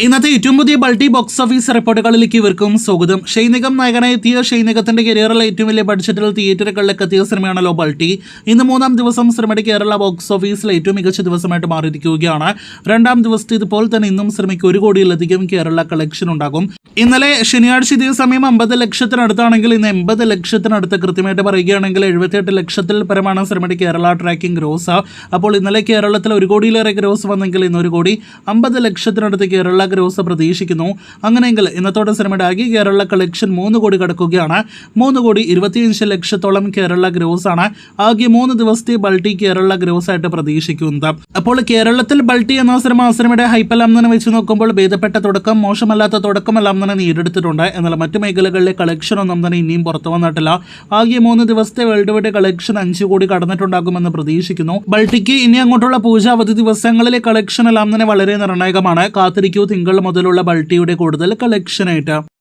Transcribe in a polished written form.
ഇന്നത്തെ ഏറ്റവും പുതിയ മൾട്ടി ബോക്സ് ഓഫീസ് റിപ്പോർട്ടുകളിലേക്ക് ഇവർക്കും സ്വാഗതം. ഷൈനികം നായകനായി എത്തിയ ഷൈനികത്തിന്റെ കരിയറിലെ ഏറ്റവും വലിയ ബഡ്ജറ്റിൽ തിയേറ്ററുകളിലേക്ക് എത്തിയ സിനിമയാണല്ലോ മൾട്ടി. ഇന്ന് മൂന്നാം ദിവസം സിനിമയുടെ കേരള ബോക്സ് ഓഫീസിലെ ഏറ്റവും മികച്ച ദിവസമായിട്ട് മാറിയിരിക്കുകയാണ്. രണ്ടാം ദിവസത്തെ ഇതുപോലെ തന്നെ ഇന്നും സിനിമയ്ക്ക് 1 കോടിയിലധികം കേരള കളക്ഷൻ ഉണ്ടാകും. ഇന്നലെ ശനിയാഴ്ച ഇതേ സമയം 50 ലക്ഷത്തിനടുത്താണെങ്കിൽ ഇന്ന് 80 ലക്ഷത്തിനടുത്ത്, കൃത്യമായിട്ട് പറയുകയാണെങ്കിൽ 78 ലക്ഷത്തിൽ പരമാണ് സിനിമയുടെ കേരള ട്രാക്കിംഗ് ഗ്രോസ്. അപ്പോൾ ഇന്നലെ കേരളത്തിൽ 1 കോടിയിലേറെ ഗ്രോസ് വന്നെങ്കിൽ ഇന്ന് 1 കോടി 50 ലക്ഷത്തിനടുത്ത് കേരള ഗ്രോസ് പ്രതീക്ഷിക്കുന്നു. അങ്ങനെയെങ്കിൽ ഇന്നത്തോടെ സിനിമയുടെ ആകെ കേരള കളക്ഷൻ 3 കോടി കടക്കുകയാണ്. 3 കോടി 25 ലക്ഷത്തോളം കേരള ഗ്രോസ് ആണ് ആകെ 3 ദിവസത്തെ ബൾട്ടി കേരള ഗ്രോസ് ആയിട്ട് പ്രതീക്ഷിക്കുന്നത്. അപ്പോൾ കേരളത്തിൽ ബൾട്ടി എന്ന സിനിമയുടെ ഹൈപ്പെല്ലാം തന്നെ വെച്ച് നോക്കുമ്പോൾ ഭേദപ്പെട്ട തുടക്കം, മോശമല്ലാത്ത തുടക്കമെല്ലാം തന്നെ നേടിയെടുത്തിട്ടുണ്ട്. എന്നാൽ മറ്റു മേഖലകളിലെ കളക്ഷൻ ഒന്നും തന്നെ ഇനിയും പുറത്തു വന്നിട്ടില്ല. ആകെ 3 ദിവസത്തെ വേൾഡ് വൈഡ് കളക്ഷൻ 5 കോടി കടന്നിട്ടുണ്ടാകുമെന്ന് പ്രതീക്ഷിക്കുന്നു. ബൾട്ടിക്ക് ഇനി അങ്ങോട്ടുള്ള പൂജ അവധി ദിവസങ്ങളിലെ കളക്ഷൻ എല്ലാം തന്നെ വളരെ നിർണായകമാണ്. കാത്തിരിക്കൂ തിങ്കൾ മുതലുള്ള ബൾട്ടിയുടെ കൂടുതൽ കളക്ഷനായിട്ട്.